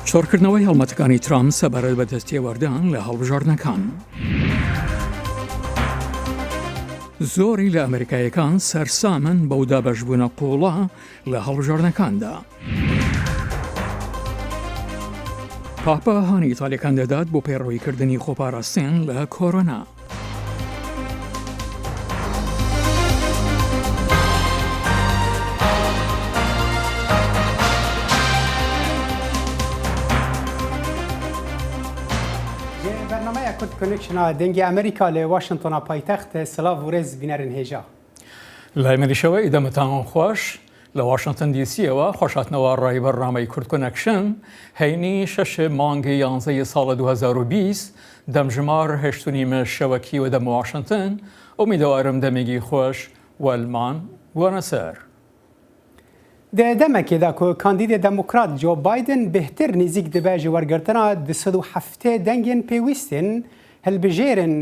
چۆڕکردنەوەی هەڵمەتەکانی ترامپ سەبارەت بە دەستێوەردان لە هەڵبژاردنەکان. زۆری لە ئەمریکایەکان سەرسامن بەو دابەشبوونە قوڵە لە هەڵبژاردنەکاندا. پاپا هانی ئیتالیەکان دەدات بۆ پەیڕەویکردنی خۆپاراستن لە کۆرۆنا. کنکشنا دنگی ئەمریکا لە واشنگتۆنا پایتەخت سلااو و ڕێز بینەرن هێژا. لای مریشەوەی دەمەتان خۆش لە واشنگتن دیسیەوە خۆشاتنەوە ڕای بەرنامەی کورد کۆنەکشن هەینی 6 مانگی 11 ساڵە 2020 دەمژمار هێشتنی شەوەکی و دەم واشنگتن ئومیدوارم دەمێکی خۆش وەلمان بوونە سەر. دەمەکێدا کۆ کاندیدە دەموکرات جۆ بایدن بهتر نزیک دەبێژی وەرگرتنا 270 دەنگên پێویستن هەلبژێرن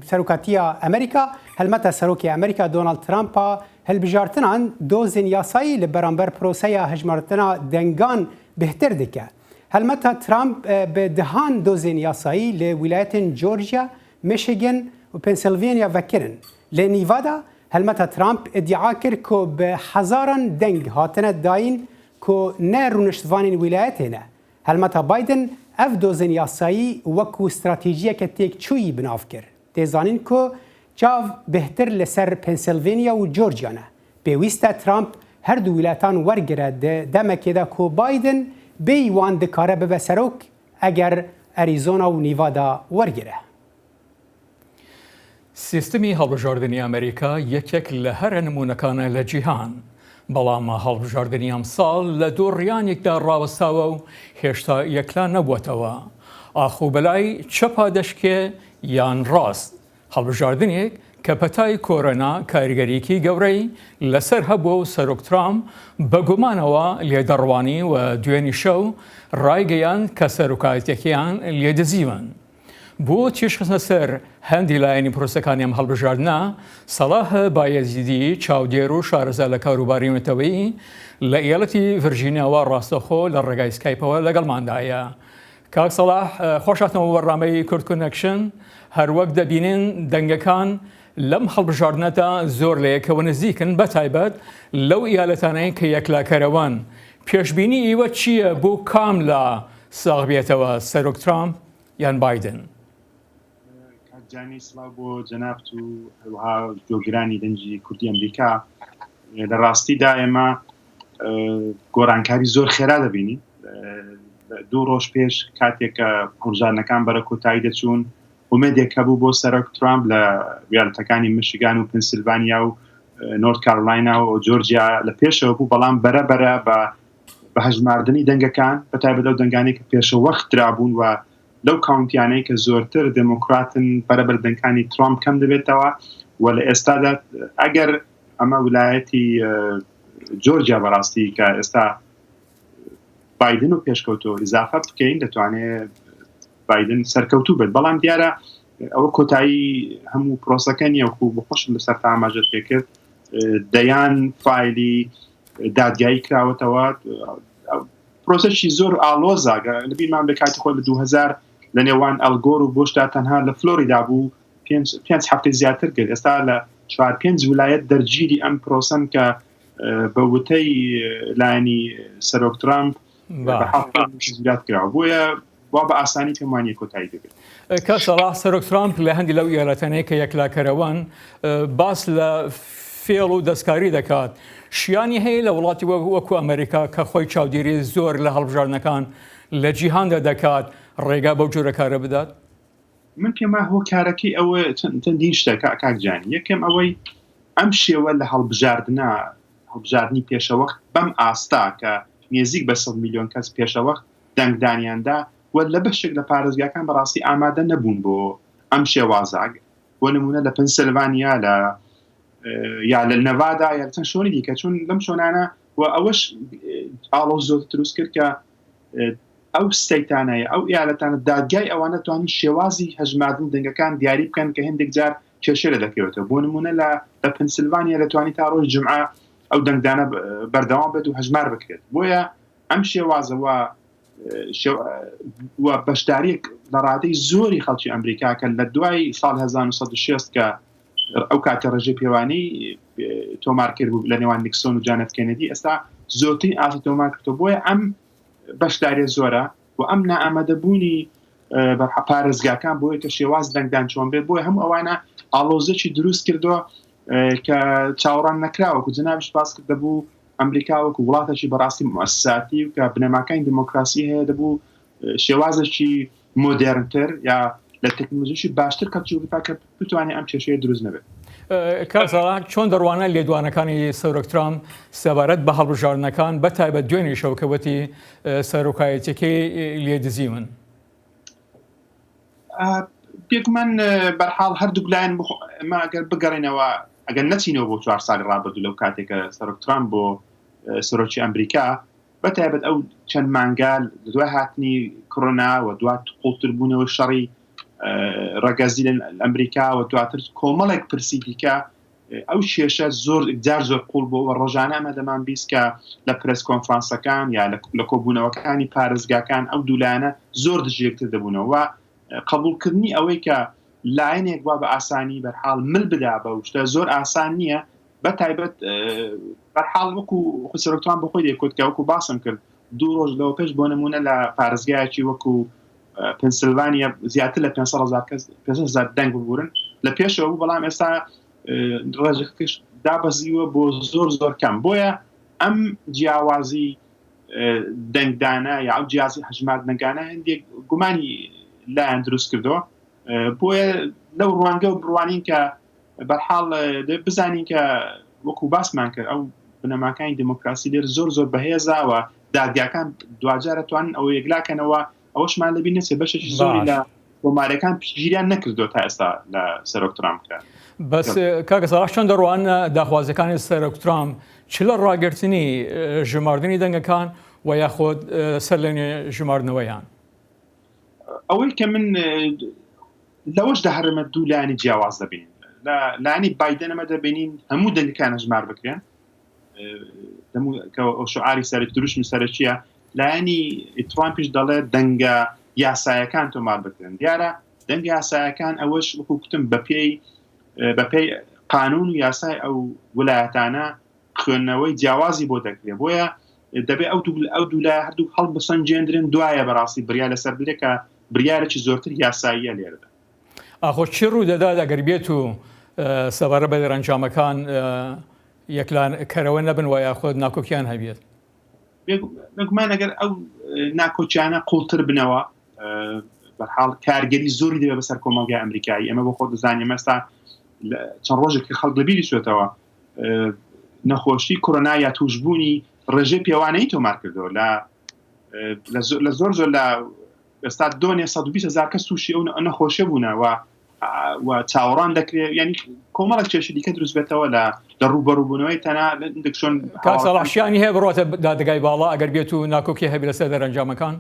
سەرۆکاتیە ئەمریکا هەلمەتە سەرۆکی ئەمریکا دۆنال ترامپا هەلبژارتنان دۆزین یاسایی لە بەرامبەر پرۆسەیە هەژمارتنا دەنگان بهتر دکە. هەلمەتە ترامپ بە دەهان دۆزین یاسایی لە ویلایەتن جۆرجیا، میشیگن و پنسیلڤانیا vekirن. لە نیڤادا هەلمەتە ترامپ ادعا کرد کۆ بە هەزاران دەنگ هاتنە داین کۆ نە ڕوونشتوانین ویلایەتێنە. هەلمەتە بایدن ئەف دۆزین یاسایی وەکو استراتیژیەکە تێکچووی بناو کرد. دەزانین کۆ چاو بهتر لەسەر پنسیلڤانیا و جۆرجیانە. پێویستە ترامپ هەردوو ویلایەتان وەرگرە دەمەکێدا کۆ بایدن بێی وان دکارە ببە سەرۆک ئەگەر ئەریزۆنا و نیڤادا وەرگرە. سیستمی هەڵبژاردنی ئەمریکا یەکێک لە هەرە نمونونەکانە لە جیهان. بەڵام هەڵبژاردنی ئەم ساڵ لە دوو ڕیانێکدا ڕاوەستاوە و هێشتا یەکلان نەبووەتەوە. ئاخوو بەلای چەپا دەشکێ یان ڕاست. هەڵبژاردنێک کە پەتای کۆرۆنا کاریگەریەکی گەورەی لەسەر هەبووە و سەرۆک ترامپ بەگومانەوە لێدەڕوانی و دوێنی شەو ڕایگەیان کە سەرۆکایەتیەکەیان لێدەزیون. بۆ تیشخستنە سەر هەندی لایەنی پرۆسەکانی ئەم هەڵبژاردنە سەلاح بایەزیدی چاودێر و شارەزا لە کاروباری نەتەوەیی لە ئیالەتی ڤرجینیاوە ڕاستەخۆ لە ڕێگای سکایپەوە لەگەڵماندایە. کاک سەلاح خۆشاتنەوە بەڕامەی کورد کۆنەکشن هەروەک دەبینن دەنگەکان لەم هەڵبژاردنەدا زۆر لە یەکەوە نزیکن بەتایبەت لەو ئیالەتانەی کە یەکلاکەرەوەن. پێشبینی ئیوە چییە بۆ کام لە ساغ بێتەوە سەرۆک ترامپ یان بایدن؟ جانی سڵاو بۆ جەنابەت و هەروەها جۆگرانی دەنگی کوردی ئەمریکا. لە ڕاستیدا ئێمە گۆڕانکاری زۆر خێرا دەبینی. 2 ڕۆژ پێش کاتێک کە هەڵبژاردنەکان بەرە کۆتایی دەچوون ئومێدێک هەبوو بۆ سەرۆک ترامپ لە ویلایەتەکانی میشیگان و پنسیلڤانیا و نۆرت کارۆلاینا و جۆرجیا لە پێشەوە بوو، بەڵام بەرەبەرە بە هەژماردنی دەنگەکان بەتایبەت ئەو دەنگانەی کە پێشەوەخت درابوون و لەو کاونتیانەی کە زۆرتر دموکراتن بەرەبەر دەنگەکانی ترامپ کەم دەبێتەوە و لە ئێستادا ئەگەر ئەمە ویلایەتی جۆرجیا بەڕاستی کە ئێستا بایدن و پێشکەوتۆ ئیزافە بکەین دەتوانێت بایدن سەرکەوتوو بێت. بەڵام دیارە ئەوە کۆتایی هەموو پرۆسەکە نیە وەکو بخۆشم لەسەر تا ئاماژە پێکرد دەیان فایلی دادگایی کراوەتەوە. پرۆسەشی زۆر ئالۆزاگە لە بیرمان بکاتی خۆ لە 2000 لە نێوان ئەلگۆر و بۆشتا تەنها لە فلۆریدا بوو 5 هەفتەی زیاتر کرد. ئێستا لە 4-5 ویلایەت دەرگیری ئەم پرۆسەن کە بە وتەی لایەنی سەرۆک ترامپ زیات کراوە. بۆیە وا بە ئاسانی پێمانی کۆتایی دەبێت. کە سەلاح سەرۆک ترامپ لە هەندی لەو ئیالەتانەی کە یەکلاکەرەوەن باس لە فێڵ و دەستکاری دەکات. شیانی هەیە لە وڵاتی وەکو ئەمریکا کە خۆی چاودێری زۆر لە هەڵبژاردنەکان لە جیهاندا دەکات ڕێگا بەو جۆرە کارە بدات؟ من پێما هۆکارەکەی ئەوە چەندین شتە کاکجانی. یەکەم ئەوەی ئەم شێوە لە هەڵبژاردننی پێشەوەخت بەم ئاستا کە نێزیک بە 100 میلیۆن کەس پێشەوەخت دەنگدانیاندا و لە بەشێک لە پارێزگاکان بەڕاستی ئامادە نەبوون بۆ ئەم شێوازاگ. بۆ نمونە لە پنسیلڤانیا یا لە نەڤادا یا چەند شۆنی دیکە، چون لەم شۆنانە و ئەوەش ئاڵۆ زۆر دروست کرد کە ئەو ستەیتانەیە ئەو ئیالەتانە دادگای ئەوانە توانی شێوازی هەژماردن دەنگەکان دیاری بکەن کە هەندێک جار کێشە لە دەکەوێتەوە. بۆ نمونە لە پنسیلڤانیا دەتوانی تا ڕۆژ جمعە ئەو دەنگدانە بەردەوام بێت و هەژمار بکرێت. بۆیە ئەم شێوازەوە بەشداری لە ڕادەی زۆری خەڵکی ئەمریکا کە لە دوای ساڵ 1960 کە ئەو کاتە ڕێژەی پێوانەی تۆمار کرد بوو لە نێوان نیکسۆن و جان ئێف کێنەدی ئێستا زۆرترین ئاستی تۆمار کردەوە بۆیە ئەم بەشداریە زۆرە و ئەم نائامادەبوونی پارێزگاکان بۆیە کە شێواز دەنگدان چۆن بێت بۆیە هەموو ئەوانە ئاڵۆزێکی دروست کردووە کە چاوەڕان نەکراوەکو جنابش باس کرد دەبوو ئەمریکا وەکو وڵاتێکی بەڕاستی موسساتی و کە بنەماکانی دموکراسی هەیە دەبوو شێوازێکی مۆدێرنتر یا لە تەکنۆلۆژیی باشتر کەچوو کە بتوانێت ئەم کێشەیە دروست نەبێت. کارزانان چۆن دەڕوانە لێدوانەکانی سەرۆک ترامپ سەبارەت بە هەڵبژاردنەکان بەتایبەت دوێنێ شەوکەوەتی سەرۆکایەتیەکەی لێدزیون؟ پێکمان بەرحاڵ هەردوو لایەن ئەگەر بگەڕێنەوە ئەگەر نەچینەوە بۆ 4 ساڵی ڕابردوو لەو کاتێکە سەرۆک ترامپ بۆ سەرۆکی ئەمریکا بەتایبەت ئەو چەند مانگال دوای هاتنی کۆڕۆنا و دوای قوڵتربوونەوە شەڕی ڕەگەزی لە ئەمریکا و دواتر کۆمەڵێک پرسی دیکە ئەو کێشە جار زۆر قوڵ بۆ و ڕۆژانە ئەمە دەمان بیست کە لە پرس کۆنفرانسەکان یا لە کۆبوونەوەکانی پارێزگاکان ئەو دوولایەنە زۆر دژێکتر دەبوونەوە قبولکردنی ئەوەی کە لایەنێک وا بە ئاسانی بەرحاڵ مل بدا بە شتە زۆر ئاسان نییە بەتایبەت بەرحاڵ وەکو سەرۆکتوان بۆ خۆی دەیکوت کە وەکو باسم کرد 2 ڕۆژ لەوە پێش بۆ نمونە لە پارێزگایەکی وەکو پنسیلڤانیا زیاتر لە 500,000 دەنگ ببورن لە پێشەوە بوو بەڵام ئێستا ڕێژەکەش دابەزیوە بۆ زۆر کەم بۆیە ئەم جیاوازی دەنگدانە یا ئەو جیازی هەژمار دەنگانە هەندێک گومانی لایەن دروست کردەوە بۆیە لەو ڕوانگە و بڕوانین کە بەرحاڵ بزانین کە وەکو باسمان کرد ئەو بنەماکانی دموکراسی لێر زۆر بەهێزاوە دادگاکان دوجارە توانن ئەو یەکلاکەنەوە ئەوەشمان لەبی نەچێت بەشێکی زۆری لە کۆمارەکان پشگیریان نەکردو تا ئێستا لە سەرۆک ترامپ کرد. بەس کاکە ساڵح چۆن دەڕوانە داخوازەکانی سەرۆک ترامپ چ لە ڕاگررتنی ژماردنی دەنگەکان و یاخۆت سەر لەنێ ژماردنەوەیان؟ ئەوەی کە من لەوەش دەهرمە دوو لایانی جیاواز دەبین لایانی بایدن ئەمە دەبینین هەموو دەنگەکان هەژمار بکرێن کە شعاری سەرێک دروشمی سەرەکیە لایانی ترامپیش دەڵێ دەنگە یاسایەکان تۆمار بکرێن دیارە دەنگ یاسایەکان ئەوەش وەکو کوتم بەپێی قانون و یاسای ئەو وڵایەتانە خوێندنەوەی جیاوازی بۆ دەکرێت بۆیە دەبێت ئەو دوولای هەردوو هەڵ بسەنجێندرن دوایە بەڕاستی بریار لەسەر بدرێت کە بریارێکی زۆرتر یاساییە لێرەدا. ئاخۆ چی ڕوو دەدات ئەگەر بێت و سەبارە بە دەرەنجامەکان یەکلان کەرەوە نەبن و یاخۆت ناکۆکیان هەبێت؟ بگومان ئەگەر ئەو ناکۆچیانە قوڵتر بنەوە بەرحاڵ کارگەری زۆری دەبێت بەسەر کۆمەلگای ئەمریکایی ئەمە بۆ خۆ دەزانین ئێستا چەند ڕۆژێکی خەڵک لەبیری چێتەوە نەخۆشی کۆڕۆنا یا توشبوونی ڕێژەی پێوانەی تۆمار کردەوە لە زۆر لە ئێستا 120,000 کەس تووشی ئەو نەخۆشیە بوونەوە و چاوەڕان دەکرێت ینی کۆمەڵێک کێشی دیکە دروست بێتەوە لە ڕوبەڕووبوونەوەی تەنها چۆن کاسەڵاشیانی هەیە بڕاتە دادگای باڵا ئەگەر بێت و ناکۆکی هەبێت لەسەر دەرەنجامەکان؟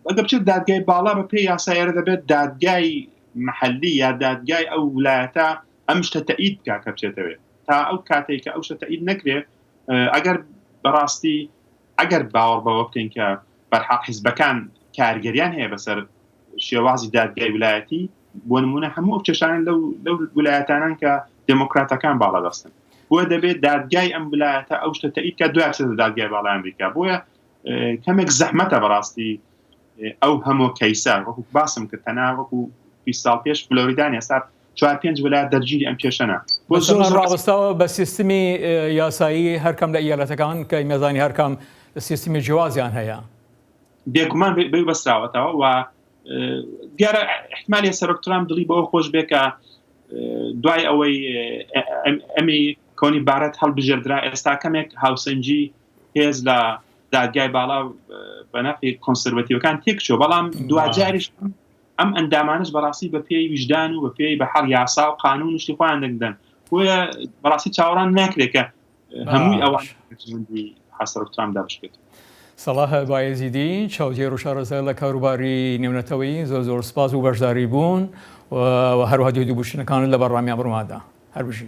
ئەگەر بچێت دادگای باڵا بە پێی یاساییەرە دەبێت دادگای محەلی یا دادگای ئەو وڵایەتە ئەم شتە تەئید بکا کە بچێتەوێت تا ئەو کاتێک کە ئەو شتە تەئید نەکرێت ئەگەر بەڕاستی ئەگەر باوەڕ بەوە بکەین کە بەرحاڵ حیزبەکان کارگەریان هەیە بەسەر شێوازی دادگای ویلایەتی بۆ نمونە هەموو ئەو کێشانن لەو ویلایەتانن کە دموکراتەکان باڵا دەستن بۆیە دەبێت دادگای ئەم ویلایەتە ئەو شتە تەئید کە دوای بچێتە دادگای باڵای ئەمریکا بۆیە کەمێک زەحمەتە بەڕاستی ئەو هەموو کەیسە وەکو باسم کرد تەنها وەکو 20 ساڵ پێش فلۆریدان ئێستا 4-5 ویلایەت دەرگیری ئەم کێشەنە بۆ زۆر ڕاوەستاوە بە سیستمی یاسایی هەرکەم لە ئیالەتەکان کە مێزانی هەرکەم سیستمی جیاوازیان هەیە بێگومان بێ بەستراوەتەوە و دیارە احتمالی سەرۆک ترامپ دڵی بەوە خۆش بێ کە دوای ئەوەی ئەمی کۆنی بارەت هەڵبژێردرا ئێستا کەمێک هاوسەنجی هێز لە دادگای باڵا بە نەفی کۆنسەروەتیڤەکان تێکچۆ بەڵام دوجاریش ئەم ئەندامانش بەڕاستی بە پێی ویژدان و بە پێی بەحاڵ یاسا و قانون شتی خۆیان دەنگدەن بۆیە بەڕاستی چاوەڕان ناکرێت کە هەمووی ئەوان سەرۆک ترامپ دابشکێت. سەڵاح بایزیدی چاودێر و شارەزای لە کاروباری نێونەتەوەی زۆر سپاس و بەشداری بوون و هەروەها دووبووشتنەکانت لە بەڕامیان بڕمادا هەربژی.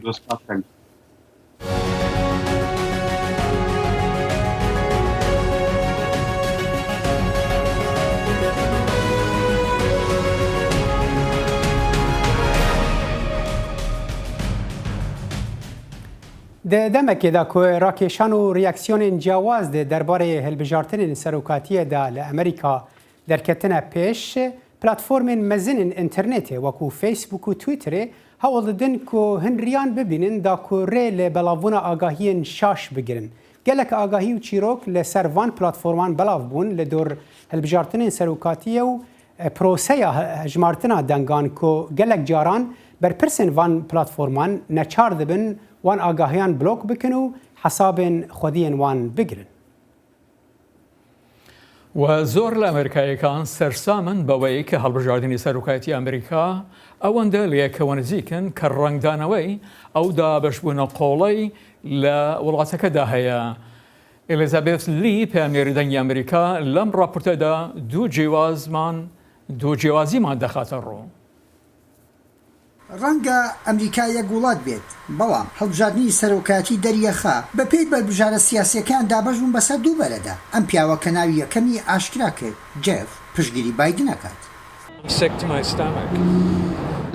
دەمەکێدا کو ڕاکێشان و ریاکسیۆنên جیاواز دێ دەربارەی هەلبژارتنên سەرۆکاتیەدا لە ئەمریکا دەرکەتنە پێش پلاتفۆرمên مەزنên ئینتەرنێتێ وەکو فەیسبوک و تویترێ هەوڵ دەدن کو هەنریان ببینن دا کو ڕێ لە بەڵاوبوونا ئاگاهیên شاش بگرن. gelek agahî û çîrok li ser van platforman belav bûn li dor hilbijartinên serokatiye û proseya hejmartina dengan ku gelek caran berpirsên van platforman neçar dibin wan agahiyan blok bikin û hesabên xwediyên wan bigirin. و زۆر لە ئەمریکایەکان سەرسامن بەوەی کە هەڵبژاردننی سەرۆکایەتی ئەمریکا ئەوەندە لەیەکەوە نزیکن کە ڕنگدانەوەی ئەو دابەشبوونە قۆڵەی لە وڵاتەکەدا هەیە. ئێلیزابێت لی پامێری دەنگی ئەمریکا لەم ڕاپۆرتەدا دوو جیاوازیمان دەخاتە ڕوو. ڕەنگە ئەمریکا یەک وڵات بێت بەڵام هەڵبژاردننی سەرۆکاتی دەریەخا بە پێی بەربژارە سیاسیەکان دابەش بوون بەسەر دوو بەرەدا. ئەم پیاوە کە ناوی یەکەمی ئاشکرا کرد جێف پشتگیری بایدن ئەکات.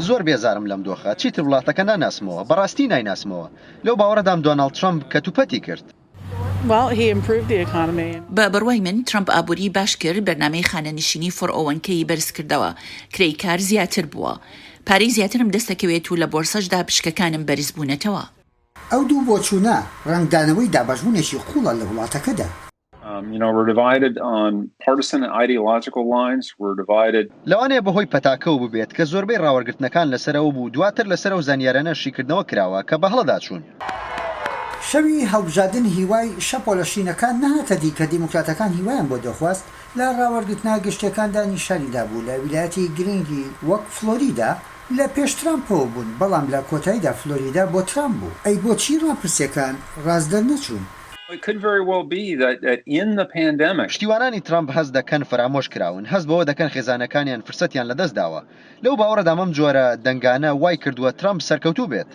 زۆر بێزارم لەم دۆخە چیتر وڵاتەکە ناناسمەوە بەڕاستی نایناسمەوە لەو باوەڕەدام دۆناڵد ترامپ کە توپەتی کرد. بە بڕوای من ترامپ ئابووری باش کرد بەرنامەی خانەنشینی 401کەی بەرز کردەوە کرێی کار زیاتر بووە. پارەی زیاترم دەستەکەوێت و لە بۆرسەشدا پشکەکانم بەرز بوونەتەوە. ئەو دوو بۆچوونە ڕنگدانەوەی دابەشبوونێکی قوڵە لە وڵاتەکەدا. We're divided on partisan and ideological lines. We're divided. لەوانەیە بەهۆی پەتاکەو ببێت کە زۆربەی ڕاوەرگرتنەکان لەسەرەوە بوو دواتر لەسەرەوە زانیارانە شیکردنەوە کراوە کە بە هەڵەدا چوون. شەوی هەڵبژاردن هیوای شەپۆلەشینەکان نەهاتە دی کە دیموکراتەکان هیوایان بۆ دەخواست لە ڕاوەرگرتنا گشتەکاندا نیشانیدا بوو لە ویلایەتی گرنگی وەک فلۆریدا لە پێش ترامپەوە بوون بەڵام لە کۆتاییدا فلۆریدا بۆ ترامپ بوو. ئەی بۆچی ڕاپرسیەکان ڕازدەر نەچوون؟ It could very well be that in the pandemic پشتیوانانی ترامپ هەست دەکەن فرامۆش کراون هەست بەوە دەکەن خێزانەکانیان فرسەتیان لەدەست داوە. لەو باوەڕەدا مەم جۆرە دەنگانە وای کردووە ترامپ سەرکەوتوو بێت.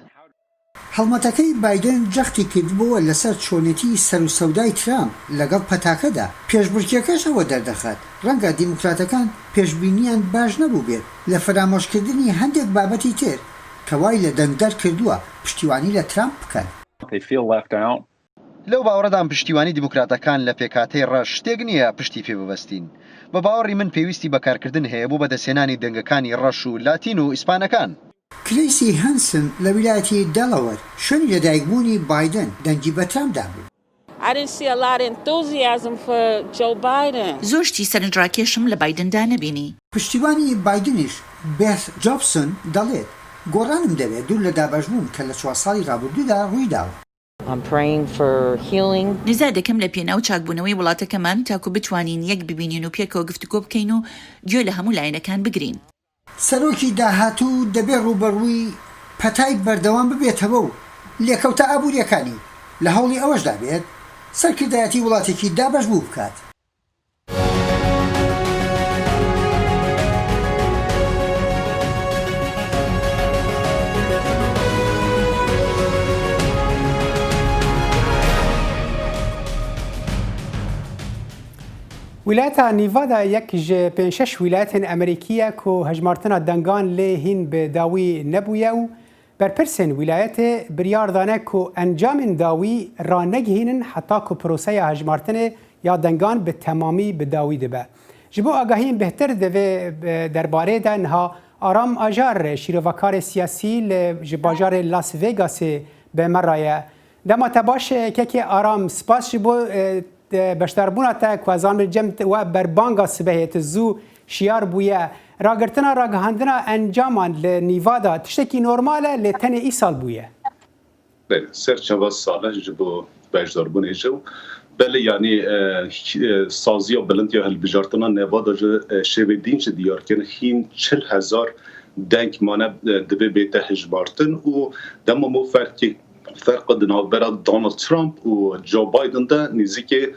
هەڵمەتەکەی بایدن جەختی کردبووە لەسەر چۆنێتی سەر و سەودای ترامپ لەگەڵ پەتاکەدا پێشبڕکێکەش ئەوە دەردەخات ڕەنگە دیموکراتەکان پێشبینیان باش نەبوو بێت لە فرامۆشکردنی هەندێک بابەتی تر کە وای لە دەنگدەر کردووە پشتیوانی لە ترامپ بکەن. لەو باوەڕەدام پشتیوانی دیموکراتەکان لە پێکاتەی ڕەش شتێک نییە پشتی پێ ببەستین. بە باوەڕی من پێویستی بەکارکردن هەیە بۆ بەدەستێنانی دەنگەکانی ڕەش و لاتین و ئیسپانەکان. کریسی هەنسن لە ویلایەتی دەڵەوەر شوێنی لەدایکبوونی بایدن دەنگی بە ترامپدا بوو. زۆر شتی سەرنجڕاکێشم لە بایدندا نەبینی. پشتیوانی بایدنیش بێث جۆبسن دەڵێت گۆڕانم دەوێت دوور لە دابەشبوون کە لە 4 ساڵی ڕابردوودا ڕوویداوە. نزا دەکەم لە پێناو چاکبوونەوەی وڵاتەکەمان تاکو بتوانین یەک ببینین و پێکەوە گفتوگۆ بکەین و گوێ لە هەموو لایەنەکان بگرین. سەرۆکی داهاتوو دەبێت ڕوبەڕووی پەتای بەردەوام ببێتەوە و لێکەوتە ئابوووریەکانی لە هەوڵی ئەوەشدا بێت سەرکردایەتی وڵاتێکی دابەش بوو بکات. ویلایەتە نیڤادا یەک ji 5-6 ویلایەتên ئەمریکیە ku hejmartina dengan lê hîn bi dawî nebûye û berpirsên wîlayetê biryar dane ku encamên dawî ranegihînin heta ku proseya hejmartinê ya dengan bi temamî bi dawî dibe. Ji bo agahîyên bêhtir divê derbarê de niha aram ajar şîrovekarê siyasî ji bajarê Las Vegasê bi me raye. Dema te baş kekê aram spas ji bo بەشداربوونا تا کوازانر جەم و بەربانگا سبەهێت زوو شیار بووە ڕاگرتنا ڕاگەهاندنا ئەنجامان لە نیڤادا تشتێکی نۆرمالە لێ تەنێ ئیساڵ بووە. سەرچەوە ساڵە ji bo beşdarbûnê و belê yanî saziya bilindiya hilbijartina nevada ji şêvê din ji diyarkirin hîn 40,000 deng mane dibe bête hejmartin û dema mo ferkê فرق navbera Donal Trump û Jonh Biden de nêzîkê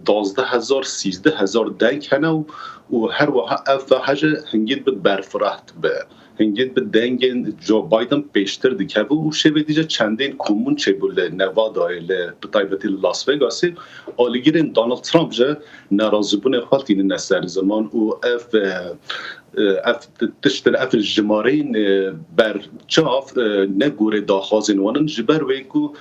12,000-13,000 deng hene û her wiha ev hece hingîn bi berfireh dibe. Hingîn bi dengên Jonh Biden pêştir dikeve û şêvê dîce çendên komûn çêbû li Nevadayê li bi taybetî li Las Vegasê alîgirên Donald Trump ji nerazîbûnê xwe tînine ser ziman û ev tiştir ev jimareyên berçav ne gorê daxwazên wanin ji ber wê ku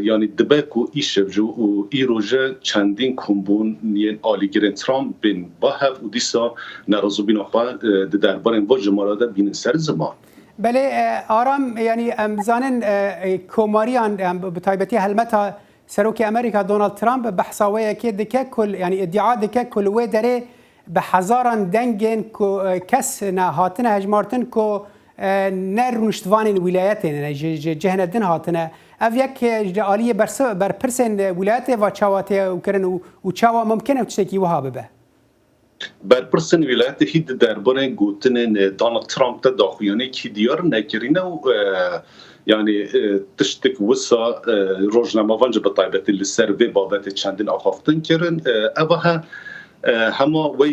yani dibe ku îşevcû û îroje çendîn kombûniyên alîgirên Trump bên bahev û dîsa nerazûbîna xwe di derbarên va jimara de bînin ser ziman. بله آرام یعنی امزانن کوماریان بتایبتی هلمتا سروکی امریکا دونالد ترامپ بحثاویه که دکه کل یعنی ادعا دکه کل و داره به هزاران دنگن کو کس نه هاتنه هجمارتن کو نرنشتوان ولایت نه جهندن هاتنه اف یک عالیه بر پرسن ولایت و چاواته وکرن و چاوا ممکنه چتکی وها به برپرسن ولایت هید درباره گوتن دونالد ترامپ تا داخویانه کی دیار نکرینه و yani tiştek wisa rojnamavanja bi taybetî li ser vê babetê çendin axaftin kirin evaha hema wê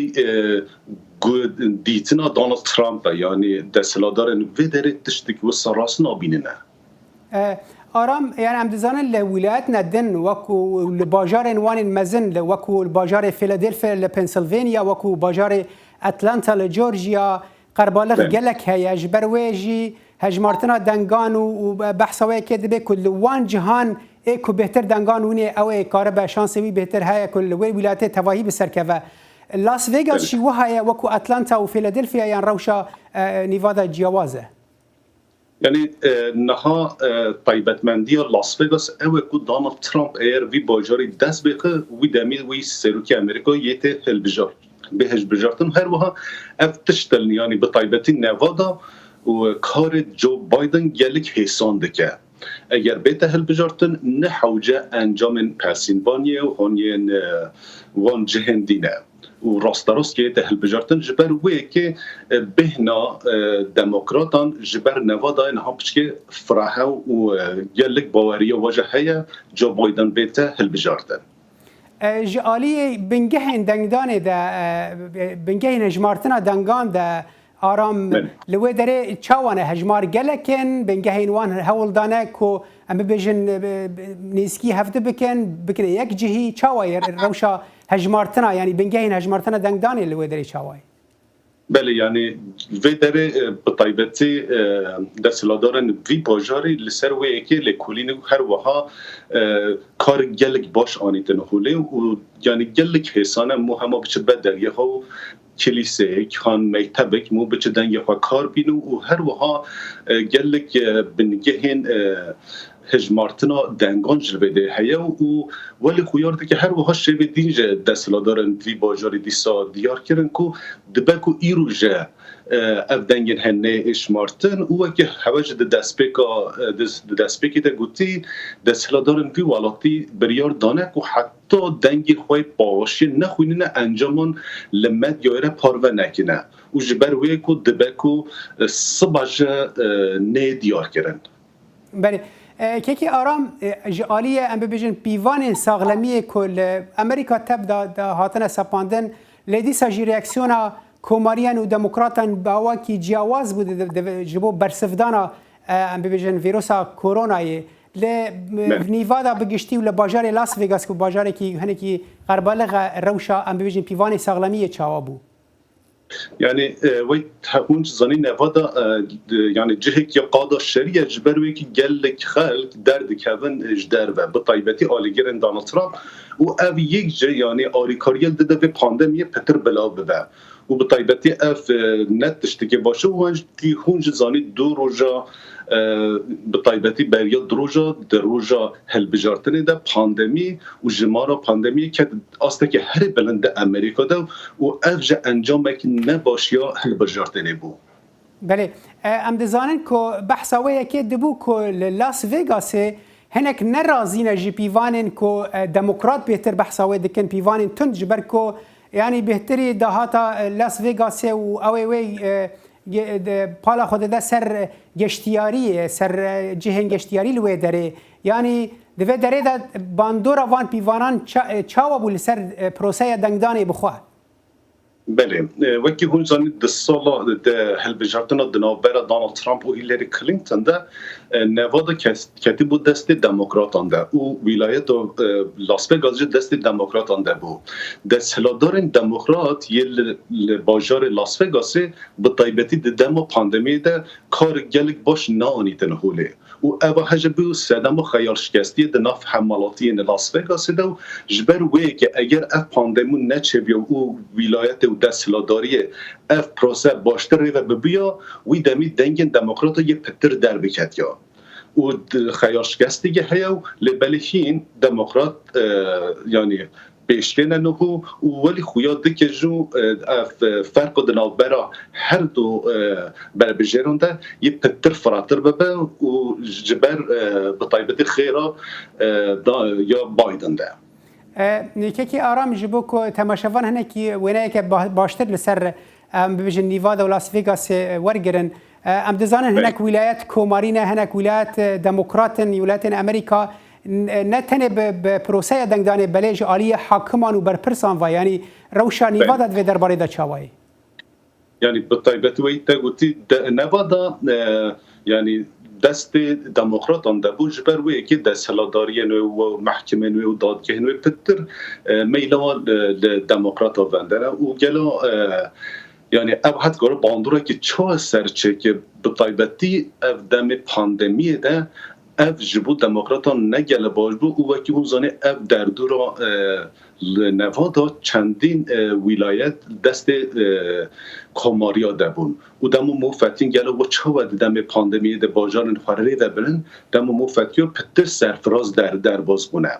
dîtina Donald Trump yani desthiladarên vê derê tiştek wisa rast nabînine. آرام یعنی ام دزانن لولایت ندن وکو لباجار وان مزن وکو لباجار فیلادلفیا لپنسیلوانیا وکو باجار اتلانتا لجورجیا قربالغ گلک هيا جبرويجي هجمارتنا دنگان و بحثوي كده بكل وان جهان ايكو بهتر دنگان وني او كاربا شانسوي بهتر هيا كل ولايات تواهي بسركفه لاس فيغاس شي وهاي وكو اتلانتا وفيلادلفيا يعني روشا نيفادا جوازه yani naha taybetmendiya Las Vegas ew ku Donald Trump eğer vî bajarî dest bêxe wî demî wî Serokî Amerîka yê hilbijar bi hilbijartin her wiha ev tiştelin yani bi taybetî Nevada û karê Joe Biden gelek hêsan dike. Eger bête hilbijartin ne hewce encamên Pennsylvania û honyên wan cihên dîne. û rasterast kê hilbijartin ji ber wê ki bêhna demokratan ji ber Nevadayê niha piçkê firahew û gelek baweriya waje heye Joe Biden bête hilbijartin. Ji aliyê bingehên dengdanê de bingehên hejmartina dengan de aram li wê derê çawan e hejmar gelekin bingehên wan hewildane ku em bibêjin nêskî hevdî bikin bikin yek cihî çawa rewşa hejmartina yani bingehên hejmartina dengdanê li wê derê çawa ye. Belê yani vê derê bi taybetî desthiladarên vî bajarî li ser wê yekê lêkolînê her wiha kar gelek baş anîtin holê û yani gelek hêsane mû hema biçi be deryexa û kiliseyek han mektebek mû biçi dengê xwe kar bîn û her wiha gelek bingehên hejmartina dengan ji vê de heye û welê xuyar dike her wiha şevê din ji desthiladarên vî bajarî dîsa diyar kirin ku dibe ku îroje ev dengên hene êşmartin û wekî hewe ji di destpêkê de gotî desthiladarên vî welatî biryar dane ku heta dengê xwe paşê nexwînine encaman li medyayê re parve nekine û ji ber wê ku dibe ku siba ji nê diyar kirin. Belê کێکی ئارام ji aliyê em bibêjin pîvanên saxlemiyê ku li Amerîka teb da hatine sepandan lê dîsa jî reaksiyona komariyan û demokratan bawakî ciyawaz bû ji bo bersivdana em bibêjin vîrusa koronayê lê nîvada bigiştî û li bajarê Las Vegas ku bajarekî hinekî qerbaliga rewşa em bibêjin pîvanê saxlemiyê çawa bû. Yani wê hûn zanî Nevada yani cihekî qada şerîye ji ber wê ki gelek xelk derdikevin ji derve bi taybetî alîgirên Donald Trump û ev yek ji yani alîkariyê dide vê pandemiyê pitir bila bibe û bi taybetî ev net tiştekî baş û hûn ji zanî du roja bi taybetî beriya du roja di roja hilbijartinê de pandemî û ji mara pandemiyê ket astekî herî bilind di Amerîkada û ev ji encamekî nebaşiya hilbijartinê bû. Belê em dizanin ku behsa wê yekê dibû ku li Las Vegasê hinek nerazîne ji pîvanên ku demokrat bêhtir behsa wê dikin pîvanên tund ji ber ku yani bêhtirî dahata Las Vegasê û ew ê wê pala xwe dide ser geştiyariyê ser cihên geştiyarî li wê derê yani di vê derê de bandora van pîvanan çawa bû li ser proseya dengdanê bixwe. Belê wekî hûn zanî di sala de hilbijartina di navbera Donald Trump û Hillary Clinton de Nevada ketî bû destê demokratan de û wîlayeta Las Vegas jî destê demokratan de bû. Desthiladarên demokrat yê li bajarê Las Vegasê bi taybetî di dema pandemiyê de kar gelek baş neanîtin holê و او هجه بو سدم خیال شکستی دناف حملاتی لاس وگاس دو جبر وی که اگر اف پاندمون نچه بیا او ولایت و دستلاداری اف پروسه باشتر و ببیا وی دمی دنگن دموکرات یه پتر در بکت یا و خیال شکستی که هیو لبلشین دموکرات یعنی پیشکن نهو ولی خویاد که جو فرق د نوبera هر دو بر بجرونده یه پتر فراتر ببه و جبر بطایبت خیره یا بایدن ده نیکی آرام جبو که تماشاوان هنه که وینه که باشتر لسر ببیجن نیوادا و لاس ویگاس ورگرن ام دزانن هناك ولايات كومارينا هناك ولايات ديمقراط ولايات امريكا نتنه بپروسه دنگدانه بلیج عالی حاکمان و برپرسان و یعنی روشا نیوادا و درباره دا چاوایی یعنی بطایبت وی تگوتی نوادا یعنی دست دموکراتان ده بوج بر وی که دست هلاداری و محکمه و دادگاه و پتر میلا دموکراتا وندنه و گلا یعنی او حد گره باندوره که چه سرچه که بطایبتی او دم پاندمیه ده اف جبو دموکراتان نگل باش بو او وکی اون زانه اف در دورا نوادا چندین ولایت دست کماریا دبون و دمو موفتین گل و چه ود دم پاندمیه ده باجان خارری دبرن دمو موفتیو پتر سرفراز در باز بونه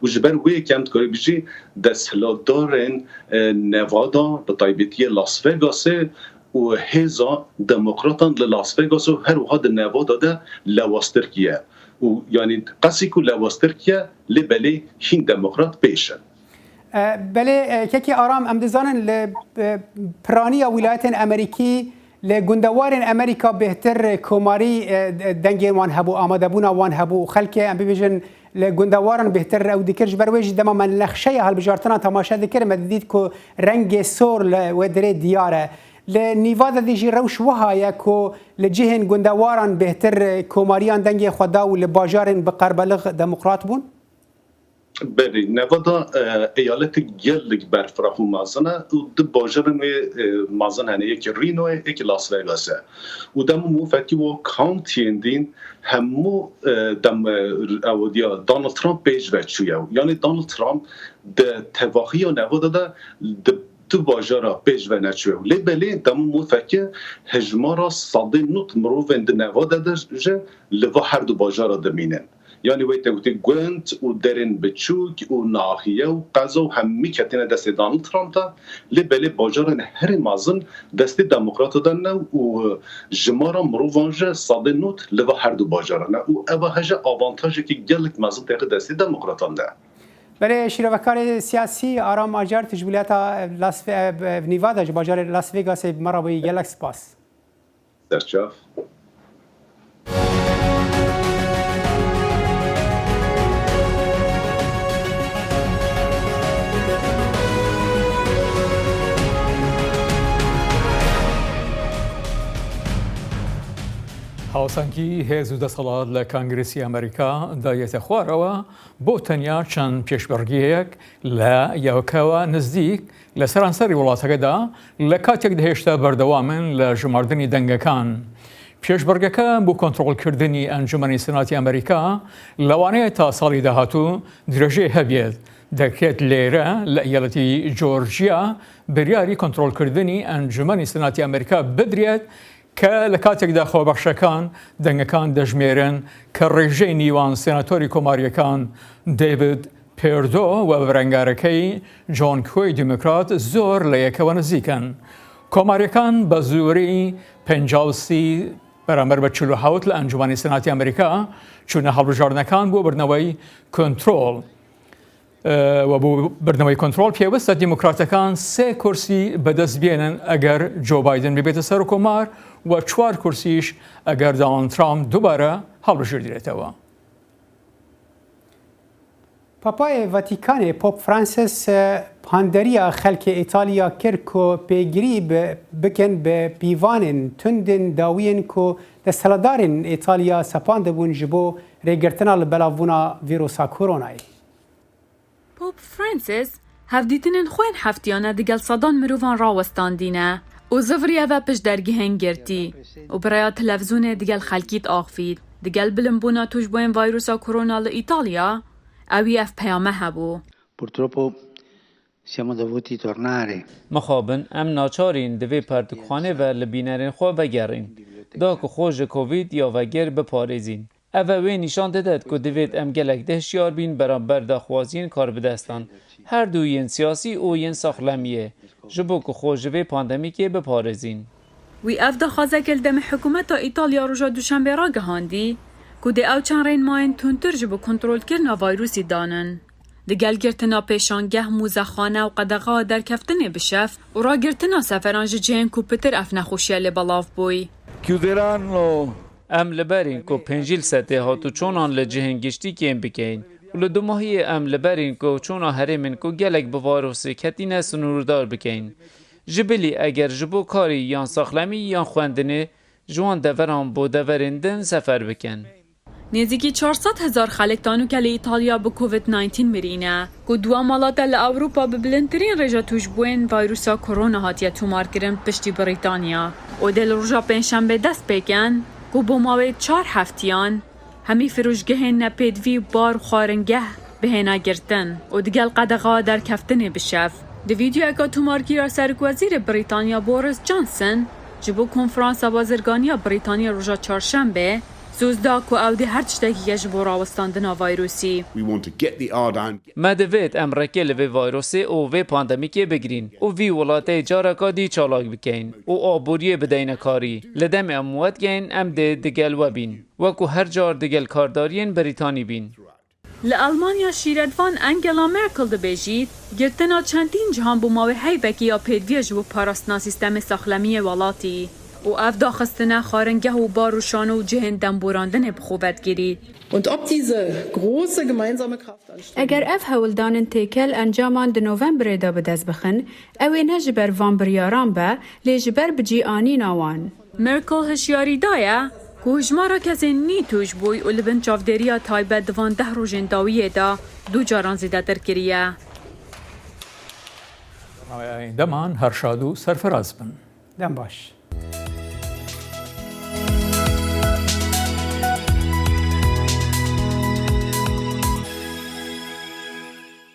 و جبر وی کمت کاری بیجی دستلادارن نوادا بطایبتی لاس وگاسه و هزا دموکراتان لاس وگاس و هر وها ده نوادا ده لواستر کیه و یعنی قصی که لواستر کیه لبلی هین دموکرات پیشن بله که آرام ام دزانن پرانی ولایت امریکی لگندوارن امریکا بهتر کماری دنگین وان هبو آماده بونا وان هبو خلک ام ببیجن لگندوارن بهتر او دیکرش برویج دما من لخشه هلبجارتنا تماشا دیکر مدید که رنگ سور و دره دیاره لنیوادا دیجی روش وهایا که لجهن گندواران بهتر کماریان دنگ خدا و لباجارن بقربلغ دموکرات بون؟ بله نوادا ایالت گلگ برفراخ و مازنه و دو باجرن مازن هنه یک رینوه یک لاس وگاسه و دمو موفتی و کانتین دین همو دم اودیا دونالد ترامپ پیش وچویا یعنی دونالد ترامپ ده تواخی و نوادا ده تو باجارا پیش و نچوه لبلی دمو موفتی هجمارا صده نوت مروفند نوادا ده لوا هر دو باجارا دمینن یعنی وی تگوتی گوند و درن بچوک و ناحیه و قضا و همی کتینه دست دونالد ترامپ دا لبلی باجارن هر مازن دست دموکرات دانه و جمارا مروفانجه صده نوت لوا هر دو باجارانه و اوه هجه آوانتاجه که گلک مازن تقی دست دموکراتان ده برای شیروکار سیاسی آرام آجار تجولیتا نیوادا باجار لاس ویگاس مرابی گلک سپاس درچاف هاوسانگی هێز و دەسەڵات لە کانگرسی ئەمریکا دایەتە خوارەوە بۆ تەنیا چەند پێشبەرگیەک لە یاوکەوە نزیک لە سەرانسەری وڵاتەکەدا لە کاتێک هێشتا بەردەوامن لە ژماردنی دەنگەکان. پێشبەرگەکە بۆ کۆنتڕۆڵکردنی ئەنجومەنی سناتی ئەمریکا لەوانەیە تا ساڵی داهاتوو درێژێ هەبێت. دەکرێت لێرە لە ئیالەتی جۆرجیا بریاری کۆنتڕۆڵکردنی ئەنجومەنی سناتی ئەمریکا بدرێت کە لە کاتێکدا خۆبەخشەکان دەنگەکان دەژمێرن کە ڕێژەی نیوان سێناتۆری کۆماریەکان دەیڤید پێردۆ و بەرەنگارەکەی جۆن کۆی دیموکرات زۆر لە یەکەوە نزیکن. کۆماریەکان بە زووری 50 بەرامبەر بە 47 لە ئەنجومەنی سناتی ئەمریکا چوونە هەڵبژاردنەکان بۆ بردنەوەی کۆنتڕۆڵ. و بۆ بردنەوەی کۆنتڕۆڵ پێوەستە دیموکراتەکان 3 کورسی بەدەست بێنن ئەگەر جۆ بایدن ببێتە سەر کۆمار و 4 کورسیش ئەگەر دۆناڵد ترامپ دووبارە هەڵبژێردرێتەوە. پاپای ڤاتیکانê پۆپ فرانسیس پاندەریە خەلکê ئیتالیا کرد ku pêgirî bikin bi pîvanên tundên dawiyên ku desthilatdarên İtalya sepan dibûn ji bo rêgirtina li belavbûna vîrusa koronayê. پۆپ فرانسیس هەفدیتنên xwên heftiyane digel sedan mirovan rawestandîne û zivriya ve piş dergehên girtî û biraya televîzyonê digel xelkî axivît. دگل بلنبونا توش بوین ویروسا کرونا لإيطاليا اوی اف پیامه هبو. Purtroppo siamo dovuti tornare. مخابن ام ناچارین دوی پرتکخانه و لبینرین خو بگرین. دا که خوش کووید یا وگر بپارزین. اوه نشان دادد که دوید ام گلک دهشیار بین برابر داخوازین کار بدستان. هر دوین سیاسی او ین ساخلمیه. جبو که خوش وی پاندمیکی بپارزین. وی اف دخوازه کل دم حکومت ایتالیا رجا دوشنبه را گهاندی که ده او چند رین ماین تونتر جبو کنترول کرنا ویروسی دانن. دگل گرتنا پیشانگه موزخانه و قدغا در کفتنه بشف و را گرتنا سفرانج جهن کو پتر اف نخوشیه لبلاف بوی. ام لبرین کو پنجیل سته هاتو چونان لجهنگشتی کیم بکین. ولو دو ماهی ام لبرین کو چونا هرمین کو گلک بواروسی کتینه سنوردار بکین. جبلی اگر جبو کاری یان ساخلمی یان خواندنه جوان دوران بو دورندن سفر بکن. نزدیکی 400,000 خلک تانو که ایتالیا به کووید 19 مرینه که دو مالات لأوروپا به بلندترین رجا توش بوین ویروسا کرونا هاتیه تومار کرن پشتی بریتانیا و دل رجا پنجشنبه دست بکن که با ماوی 4 هفتیان همی فروشگهن نپیدوی بار خارنگه بهنا گرتن و دگل قدغا در کفتن بشف. دی ویدیو اکا تومارگیرا سرک وزیر بریتانیا بوریس جانسن جبو کنفرانس بازرگانی بریتانیا رجا چهارشنبه سوزدا کو او دی هر چتکی جبو راوستاندنا ویروسی. ما دوید امریکا لوی ویروسی او وی پاندمیکی بگرین او وی ولاته جارکا دی چالاک بکین او آبوریه بدین کاری لدم اموات گین ام ده دگل و بین وکو هر جار دگل کاردارین بریتانی بین. لألمانیا شیردوان انگلا مرکل ده بیجید گرتنا چندین جهان بوماوی هیبکی یا پیدویه جبو پاراستنا سیستم ساخلمی والاتی و اف داخستنه خارنگه و باروشانو و جهن دنبوراندن بخوبت گیرید. اگر اف هولدان تیکل انجامان ده نوامبر دا بدست بخن اوی نجبر وان بریاران با لیجبر بجی آنی ناوان. مرکل هشیاری دایه که هجمارا کسی نی توش بوی و لبن چافدریا تایبه دوان 10 روژن داویه دا 2 جاران زیده تر کریه. دمان هر شادو سرفراز بن. دم باش.